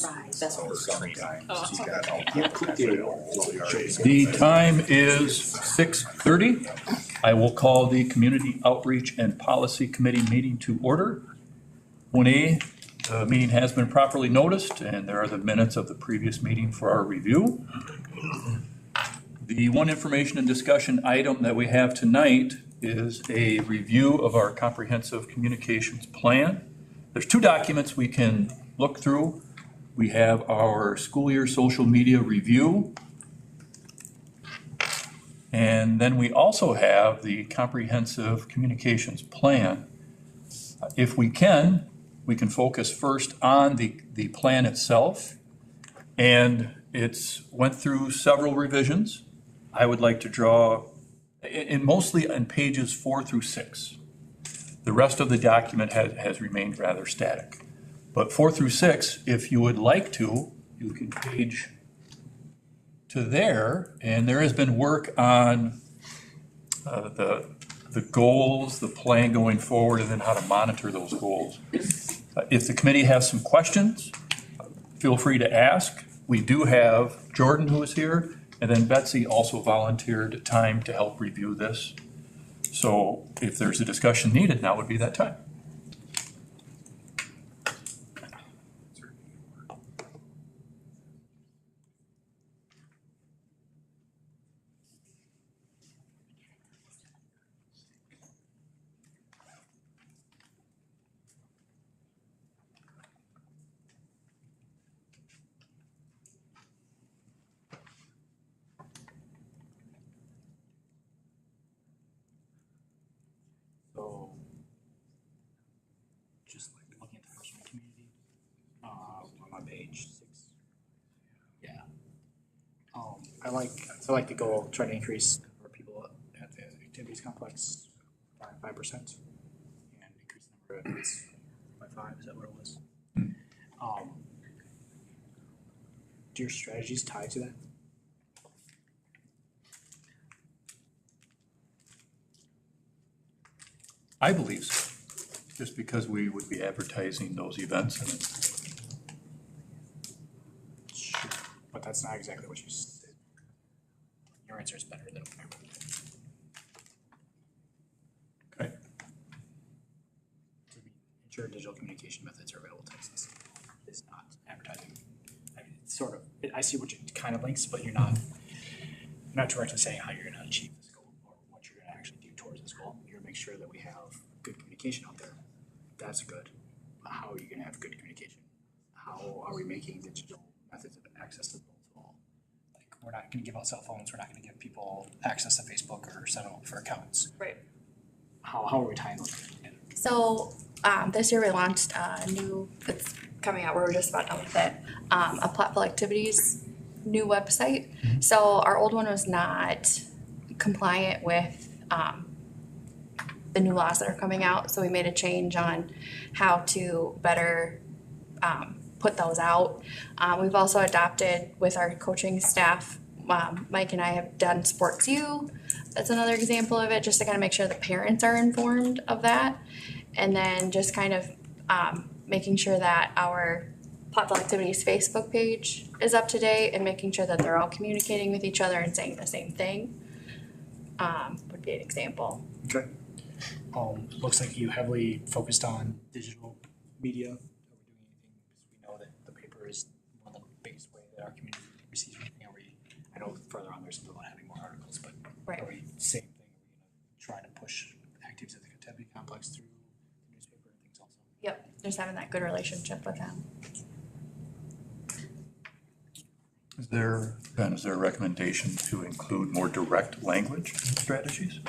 Right, that's what we're going. The time is 6:30. I will call the Community Outreach and Policy Committee meeting to order. 1A, the meeting has been properly noticed, and there are the minutes of the previous meeting for our review. The one information and discussion item that we have tonight is a review of our comprehensive communications plan. There's two documents we can look through. We have our school year social media review. And then we also have the comprehensive communications plan. If we can focus first on the plan itself. And it's went through several revisions. I would like to draw, mostly on pages 4 through 6. The rest of the document has remained rather static. But 4 through 6, if you would like to, you can page to there, and there has been work on the goals, the plan going forward, and then how to monitor those goals. If the committee has some questions, feel free to ask. We do have Jordan who is here, and then Betsy also volunteered time to help review this. So if there's a discussion needed, now would be that time. So, just like looking at the first one, community, on page 6. Yeah. I like the goal, try to increase the number of people at the activities complex by 5% and increase the number of events by 5. Is that what it was? Do your strategies tie to that? I believe so, just because we would be advertising those events. Sure. But that's not exactly what you said. Your answer is better than mine. Okay. Ensure digital communication methods are available to access. Is not advertising. I mean, it's sort of. I see what you kind of links, but you're not directly saying how you're going to achieve this goal or what you're going to actually do towards this goal. You're going to make sure that we have good communication out there. That's good. How are you going to have good communication? How are we making digital methods of access to all? Like, we're not going to give out cell phones. We're not going to give people access to Facebook or set them up for accounts. Right. How are we tying those in? So this year we launched a new, it's coming out, we're just about done with it, a Platteville Activities new website. Mm-hmm. So our old one was not compliant with the new laws that are coming out. So we made a change on how to better put those out. We've also adopted with our coaching staff, Mike and I have done Sports U. That's another example of it, just to kind of make sure the parents are informed of that. And then just kind of making sure that our Platteville Activities Facebook page is up to date and making sure that they're all communicating with each other and saying the same thing would be an example. Okay. Looks like you heavily focused on digital media. Are we doing anything, because we know that the paper is one of the biggest way that our community receives anything. I know further on there's something about having more articles, but Right. are we same thing? Are we going to try to push activities at the activity complex through the newspaper and things also? Yep, just having that good relationship with them. Is there a recommendation to include more direct language strategies?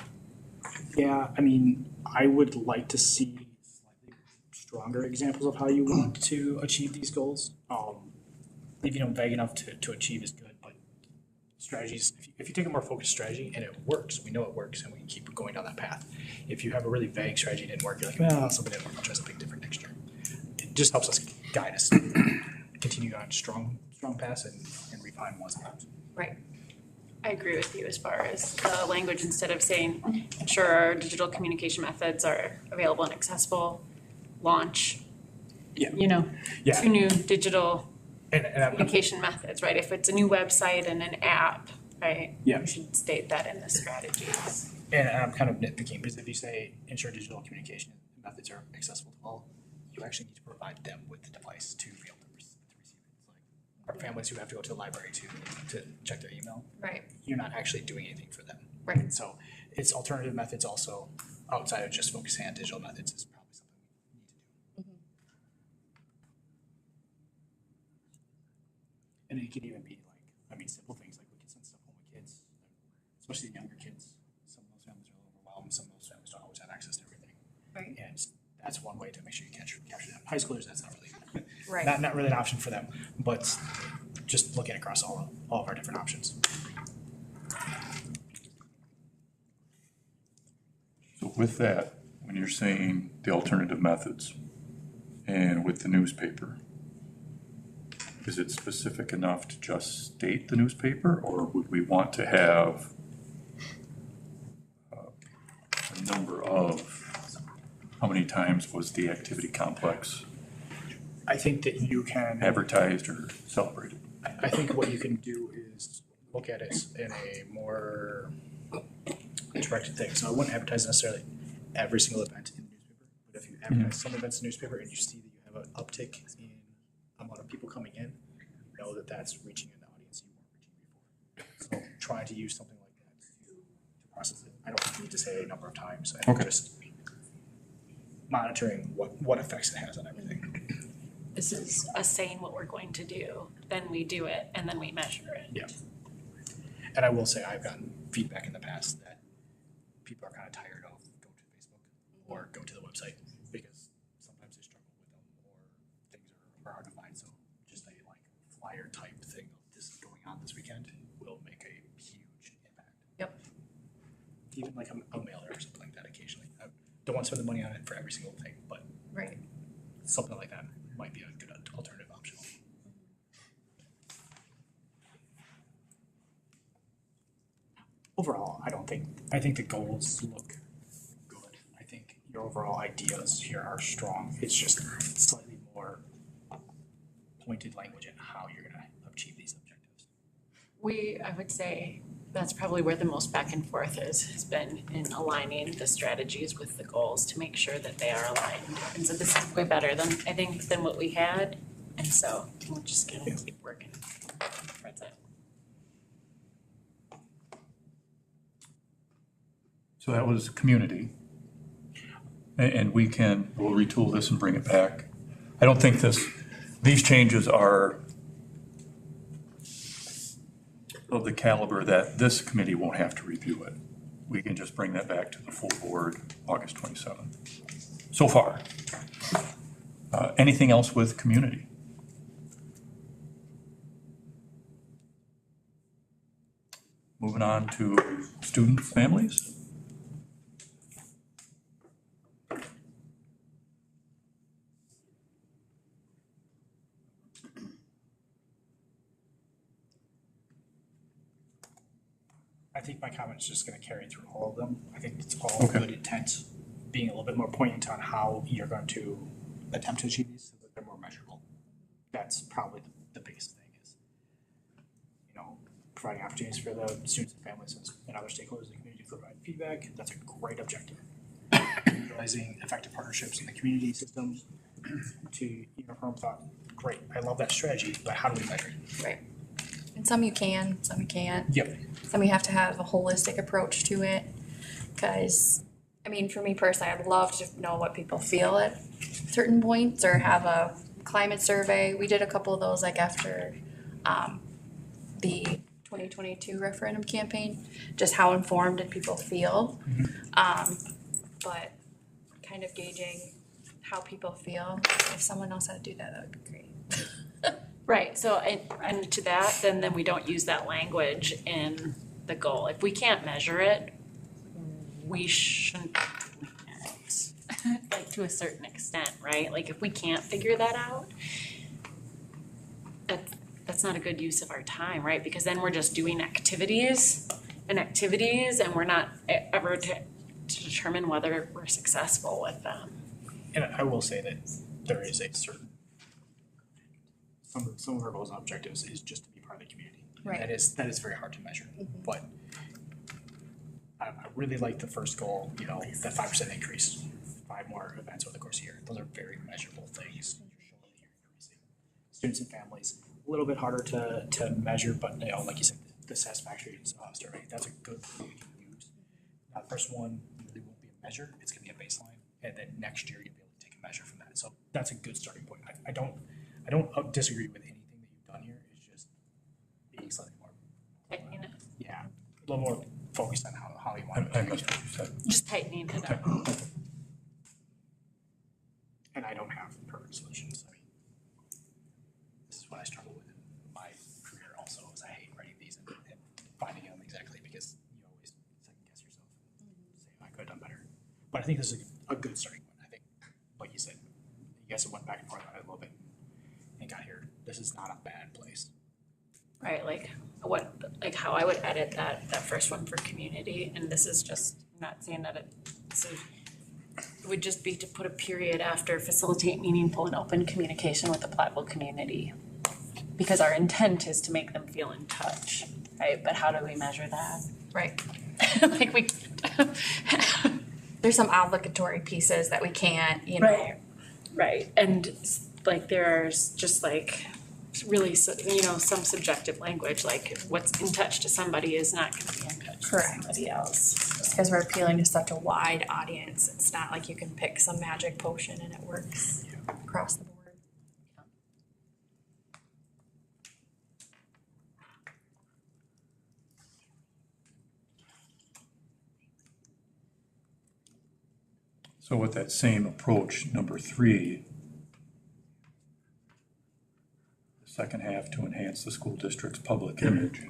Yeah, I mean, I would like to see slightly stronger examples of how you want to achieve these goals. Leaving them vague enough to achieve is good, but strategies, if you take a more focused strategy and it works, we know it works and we can keep going down that path. If you have a really vague strategy and it didn't work, you're like, well, something didn't work, I'll try something different next year. It just helps us guide us, continue on strong paths and refine ones and ones. Right. I agree with you as far as the language, instead of saying, ensure our digital communication methods are available and accessible, launch. Yeah. You know, Yeah. 2 new digital And I'm, communication methods, right? If it's a new website and an app, right? Yeah. We should state that in the strategies. and I'm kind of nitpicking, because if you say ensure digital communication methods are accessible to all, you actually need to provide them with the device to be able to receive it. It's like our families who have to go to the library to check their email, Right, you're not actually doing anything for them. right. So it's alternative methods also, outside of just focusing on digital methods, is probably something we need to do. And it could even be like, simple things like we can send stuff home with kids, especially the younger kids. Some of those families are a little overwhelmed, some of those families don't always have access to everything. Right. And that's one way to make sure you capture them. High schoolers, that's not really, Right. not really an option for them, but just looking across all of our different options. So with that, when you're saying the alternative methods and with the newspaper, is it specific enough to just state the newspaper, or would we want to have a number of how many times was the activity complex I think that you can. advertised or celebrated? I think what you can do is look at it in a more directed thing. So I wouldn't advertise necessarily every single event in the newspaper, but if you advertise some events in the newspaper and you see that you have an uptick in amount of people coming in, know that that's reaching an audience you weren't reaching before. So trying to use something like that to process it. I don't need to say a number of times. I think Okay. just monitoring what effects it has on everything. This is us saying what we're going to do, then we do it, and then we measure it. Yeah. And I will say I've gotten feedback in the past that people are kind of tired of go to Facebook or go to the website because sometimes they struggle with them or things are hard to find. So just a like flyer type thing of this is going on this weekend will make a huge impact. Yep. Even like a mailer or something like that occasionally. I don't want to spend the money on it for every single thing, but Right. something like that might be a good alternative option. Overall, I think the goals look good. I think your overall ideas here are strong. It's just slightly more pointed language in how you're gonna achieve these objectives. I would say that's probably where the most back and forth has been in aligning the strategies with the goals to make sure that they are aligned. And so this is way better than, I think, than what we had. And so we're just gonna keep working towards it. So that was community. And we'll retool this and bring it back. I don't think these changes are of the caliber that this committee won't have to review it. We can just bring that back to the full board August 27th. So far. Anything else with community? Moving on to student families. I think my comment's just gonna carry through all of them. I think it's all Okay. good intent, being a little bit more poignant on how you're going to attempt to achieve these so that they're more measurable. That's probably the biggest thing is, providing opportunities for the students and families and other stakeholders in the community to provide feedback. That's a great objective. Utilizing effective partnerships in the community system to uniform thought. Great. I love that strategy, but how do we measure it? Right. And some you can, some you can't. Yep. Some you have to have a holistic approach to it. Cause, I mean, for me personally, I'd love to know what people feel at certain points or have a climate survey. We did a couple of those like after, the 2022 referendum campaign, just how informed did people feel? But kind of gauging how people feel. If someone knows how to do that, that would be great. Right, so and to that, then we don't use that language in the goal. If we can't measure it, we shouldn't do it. Like to a certain extent, right? Like if we can't figure that out, that's not a good use of our time, right? Because then we're just doing activities and we're not ever to determine whether we're successful with them. And I will say that there is a certain some of our goals and objectives is just to be part of the community. And Right. that is very hard to measure, but I really like the first goal, you know, that 5% increase, 5 more events over the course of the year. Those are very measurable things. You're showing that you're increasing. Students and families, a little bit harder to measure, but you know, like you said, the satisfaction survey, that's a good thing you can use. That first one really won't be a measure, it's gonna be a baseline, and then next year you'll be able to take a measure from that. So that's a good starting point. I don't disagree with anything that you've done here, it's just being slightly more, Tightening it, yeah, a little more focused on how you want I it to missed what you said. just tightening it up. And I don't have perfect solutions. I mean, this is what I struggle with in my career also, is I hate writing these and finding them exactly, because you always second guess yourself and say, I could have done better. But I think this is a good starting point. I think, like you said, you guys have went back and forth on it a little bit and got here. This is not a bad place. Right, like how I would edit that first one for community, and this is just, I'm not saying that it would just be to put a period after facilitate meaningful and open communication with the Platteville community. Because our intent is to make them feel in touch, right? But how do we measure that? Right. Like we. There's some obligatory pieces that we can't, you know. Right, and like there's just like really, you know, some subjective language, like what's in touch to somebody is not gonna be in touch to Correct. somebody else. Just because we're appealing to such a wide audience, it's not like you can pick some magic potion and it works across the board. So with that same approach, number 3, the second half to enhance the school district's public image.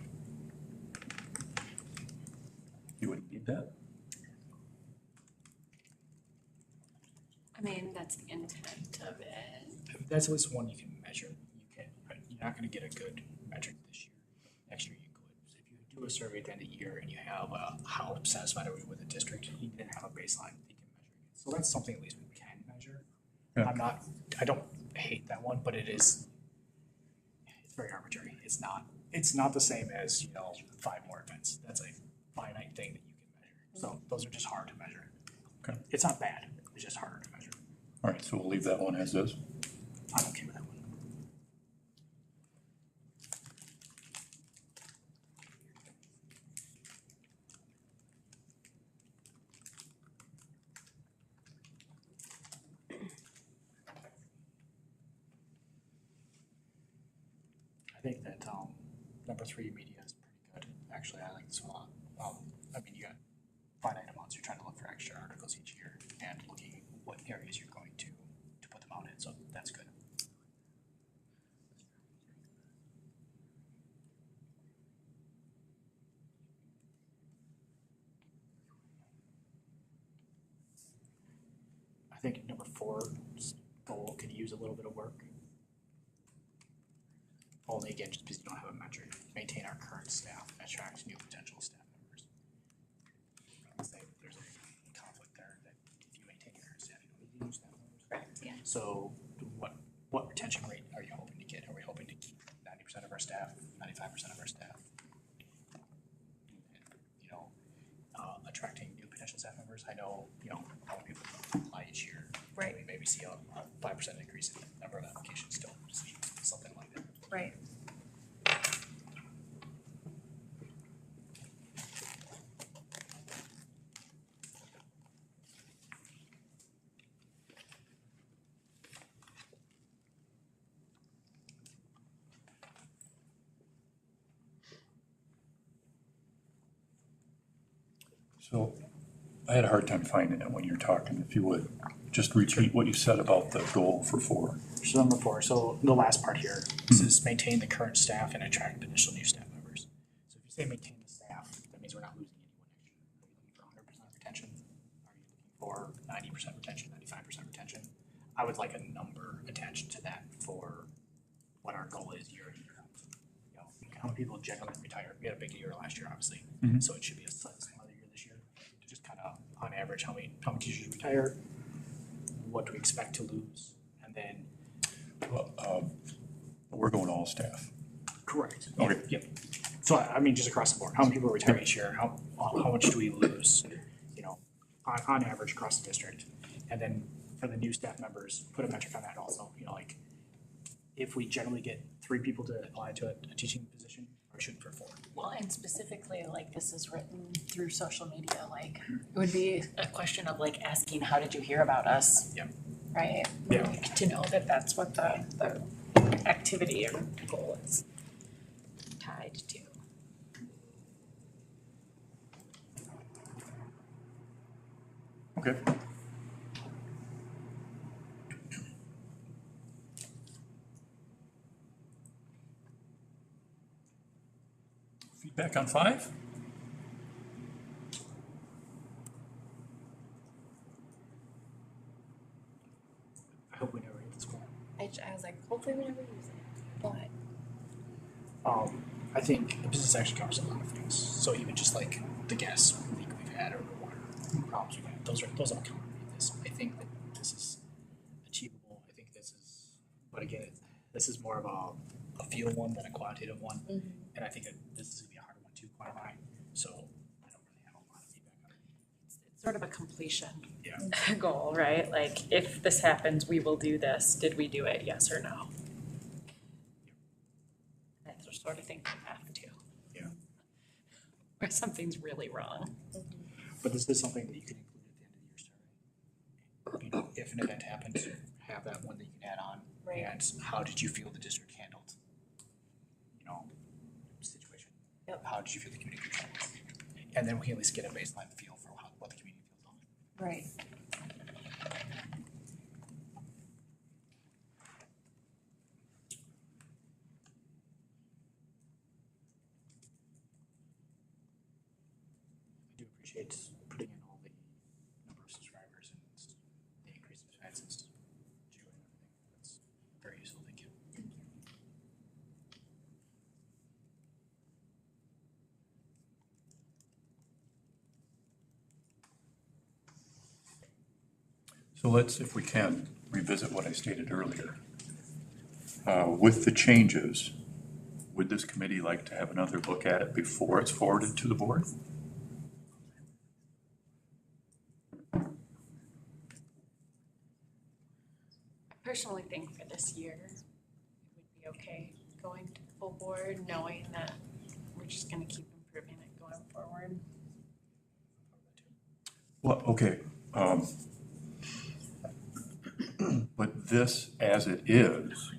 You wouldn't need that? I mean, that's the intent of it. That's at least one you can measure. You're not gonna get a good metric this year. Next year you could. So if you do a survey at the end of the year and you have how satisfied are we with the district, you didn't have a baseline, you can measure it. So that's something at least we can measure. Yeah. I don't hate that one, but it's very arbitrary. It's not the same as, you know, 5 more events. That's a finite thing that you can measure. So those are just hard to measure. Okay. It's not bad, it's just harder to measure. All right, so we'll leave that one as is. I'm okay with that one. I think that number 3, media, is pretty good. Actually, I like this one a lot. I mean, you got finite amounts. You're trying to look for extra articles each year and looking at what areas you're going to put them out in. So that's good. I think number 4's goal could use a little bit of work. Only again, just because you don't have a metric. Maintain our current staff, attract new potential staff members. There's a conflict there that if you maintain your current staff, you don't need new staff members. Correct, yeah. So what retention rate are you hoping to get? Are we hoping to keep 90% of our staff, 95% of our staff? You know, attracting new potential staff members. I know, you know, how many people apply each year. Right. We maybe see a 5% increase in the number of applications still, something like that. Right. So I had a hard time finding it when you're talking, if you would. Just repeat what you said about the goal for 4. So number 4, so the last part here, this is maintain the current staff and attract initial new staff members. So if you say maintain the staff, that means we're not losing anyone next year. Are you looking for 100% retention? Are you looking for 90% retention, 95% retention? I would like a number attached to that for what our goal is year to year. You know, how many people generally retire? We had a big year last year, obviously, so it should be a slightly smaller year this year. Just kind of on average, how many teachers retire? What do we expect to lose? And then We're going all staff. Correct. Okay. Yep. So I mean, just across the board, how many people retire each year? How much do we lose? You know, on average across the district, and then for the new staff members, put a metric on that also. You know, like if we generally get 3 people to apply to a teaching position, we're shooting for 4. Well, and specifically, like, this is written through social media, like, it would be a question of like asking, how did you hear about us? Yeah. Right? Yeah. Like, to know that that's what the activity or goal is tied to. Okay. Feedback on 5? I hope we never hit this goal. I was like, hopefully we never use it, but I think the business actually covers a lot of things. So even just like the gas leak we've had or the water problems we've had, those don't count in this. I think that this is achievable. I think this is, but again, this is more of a feel one than a quantitative one. And I think that this is gonna be a harder one to quantify. So I don't really have a lot of feedback on it. It's sort of a completion Yeah. goal, right? Like, if this happens, we will do this. Did we do it? Yes or no? That's the sort of thing we have to. Yeah. Where something's really wrong. But this is something that you can include at the end of the year survey. You know, if an event happens, have that one that you can add on. Right. And how did you feel the district handled, you know, situation? Yep. How did you feel the communication? And then we can at least get a baseline feel for what the community feels on it. right. I do appreciate putting in all the number of subscribers and the increase of expenses too and everything. That's very useful, thank you. So let's, if we can, revisit what I stated earlier. With the changes, would this committee like to have another look at it before it's forwarded to the board? I personally think for this year, it would be okay going to the full board, knowing that we're just gonna keep improving it going forward. Well, okay. But this, as it is,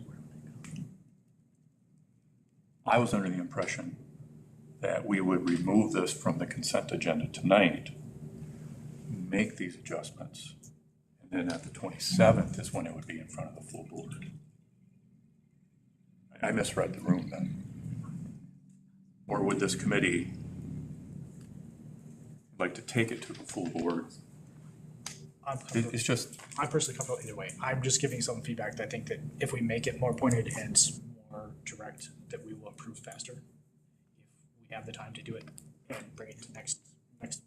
I was under the impression that we would remove this from the consent agenda tonight, make these adjustments, and then at the 27th is when it would be in front of the full board. I misread the room then. Or would this committee like to take it to the full board? It's just, I'm personally comfortable either way. I'm just giving some feedback that I think that if we make it more pointed and more direct, that we will improve faster. If we have the time to do it and bring it to next meeting,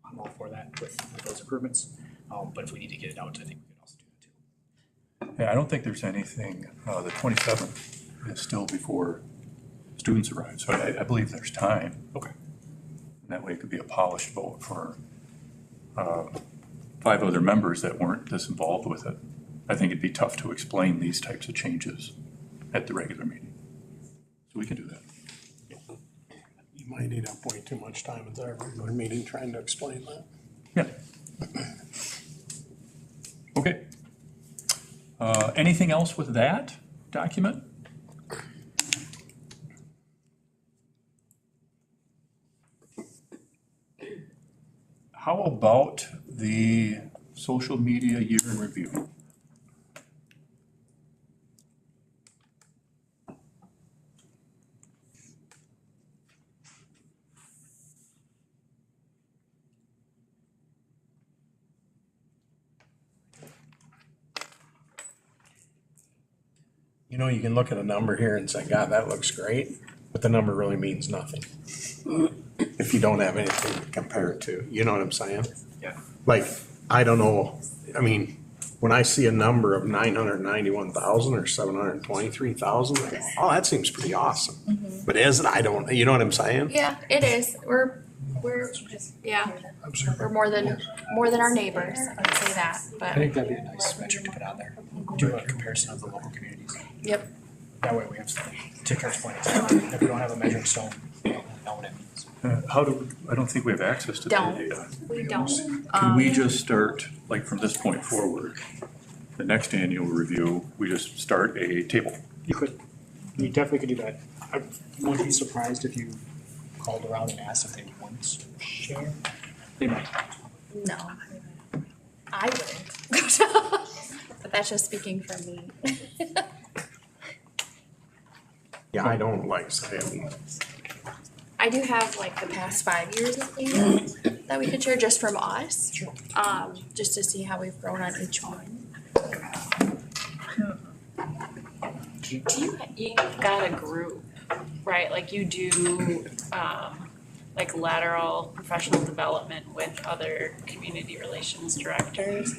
I'm all for that with those improvements. But if we need to get it out, I think we could also do that too. yeah, I don't think there's anything, the 27th is still before students arrive, so I believe there's time. Okay. And that way it could be a polished vote for 5 other members that weren't this involved with it. I think it'd be tough to explain these types of changes at the regular meeting. So we can do that. You might eat up way too much time at the regular meeting trying to explain that. Yeah. Okay. Anything else with that document? How about the social media year in review? You know, you can look at a number here and say, God, that looks great, but the number really means nothing. If you don't have anything to compare it to, you know what I'm saying? Yeah. Like, I don't know, I mean, when I see a number of 991,000 or 723,000, oh, that seems pretty awesome. But is it? I don't, you know what I'm saying? Yeah, it is. We're yeah, we're more than our neighbors. I'd say that. I But think that'd be a nice metric to put on there. Do a comparison of the local communities. yep, That way we have something. To Kurt's point, if we don't have a measuring stone, we don't know what it means. I don't think we have access to that Don't. data. we don't. Can we just start, like from this point forward, the next annual review, we just start a table? You definitely could do that. I wouldn't be surprised if you called around and asked if they wouldn't share. They might. No, I wouldn't. But that's just speaking for me. Yeah, I don't like saying. I do have like the past 5 years of data that we could share just from us. Just to see how we've grown on each one. You got a group, right? Like you do, like lateral professional development with other community relations directors.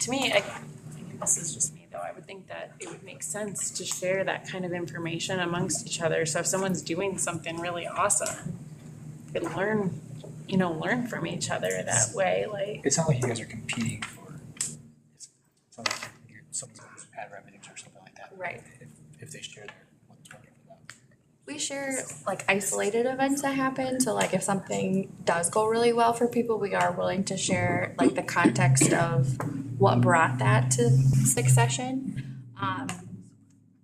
To me, this is just me though, I would think that it would make sense to share that kind of information amongst each other. So if someone's doing something really awesome, you could learn from each other that way, like. It's not like you guys are competing for, it's not like someone's going to add revenues or something like that. Right. If they share what's working for them. We share like isolated events that happen. So like if something does go really well for people, we are willing to share like the context of what brought that to succession.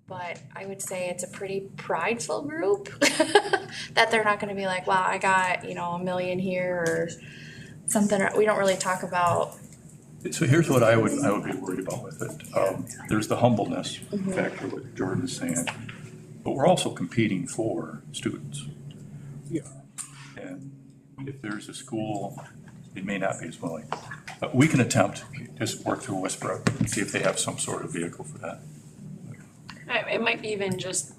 But I would say it's a pretty prideful group that they're not going to be like, wow, I got, $1 million here or something. We don't really talk about. So here's what I would be worried about with it. There's the humbleness factor, what Jordan is saying, but we're also competing for students. Yeah. And if there's a school, it may not be as willing. But we can attempt, just work through Westbrook and see if they have some sort of vehicle for that. It might be even just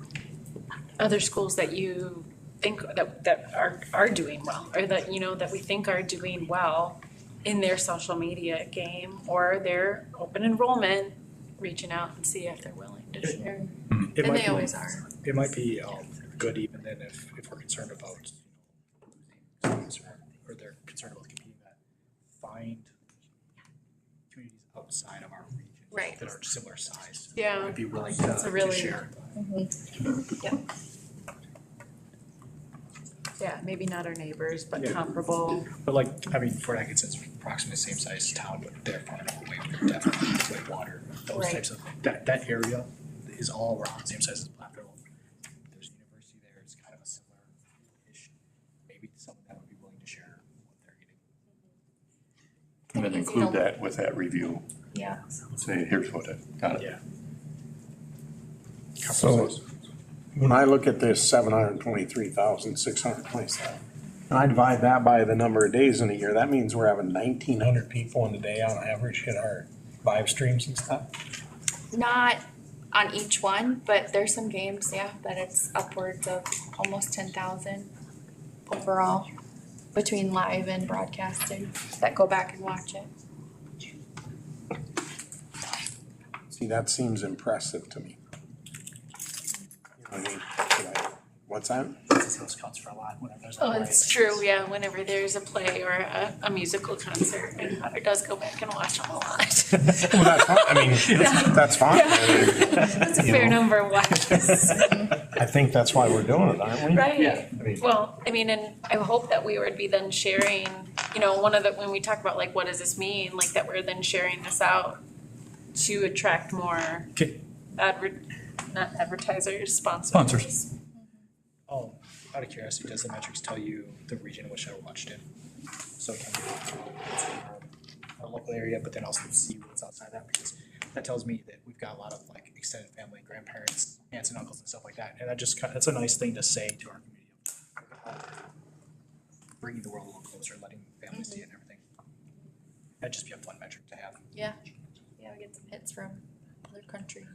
other schools that you think that are doing well, or that, that we think are doing well in their social media game, or their open enrollment, reaching out and see if they're willing to share. And they always are. It might be good even then if we're concerned about students or they're concerned about competing, that find communities outside of our region. Right. That are similar size. Yeah. Would be willing That's a to really- share. Yeah, maybe not our neighbors, but Yeah. comparable. But Fort Atkinson's approximately the same size town, but they're far enough away, they're definitely way water, those Right. types of, that area is all around the same size as Platteville. There's a university there, it's kind of a similar-ish, maybe some of them would be willing to share what they're getting. And then include that with that review. Yeah. Say, here's what it got. Yeah. So when I look at this 723,627, and I divide that by the number of days in a year, that means we're having 1,900 people in a day on average hit our live streams and stuff. Not on each one, but there's some games, that it's upwards of almost 10,000 overall between live and broadcasting that go back and watch it. See, that seems impressive to me. I mean, what's that? This house counts for a lot whenever there's a Oh, play. it's true, yeah, whenever there's a play or a musical concert, and Heather does go back and watch them a lot. Well, that's fine. I mean, that's fine. That's a fair number of watches. I think that's why we're doing it, aren't we? Right. Yeah, I mean- Well, and I hope that we would be then sharing, when we talk about like, what does this mean? Like that we're then sharing this out to attract more Okay. not advertisers, sponsors. Sponsors. Oh, out of curiosity, does the metrics tell you the region in which I watched it? So it can be our local area, but then also see what's outside that, because that tells me that we've got a lot of like extended family, grandparents, aunts and uncles and stuff like that. And that's a nice thing to say to our community. Bringing the world a little closer, letting families see it and everything. That'd just be a fun metric to have. Yeah, we get some hits from other countries.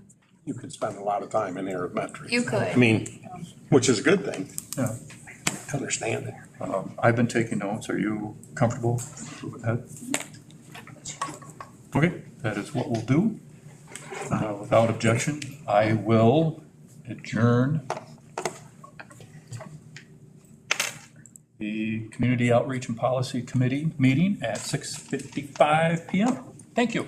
You could spend a lot of time in aerometrics. You could. I mean, which is a good thing Yeah. to understand it. I've been taking notes. Are you comfortable with that? Okay, that is what we'll do. Without objection, I will adjourn the Community Outreach and Policy Committee meeting at 6:55 PM. Thank you.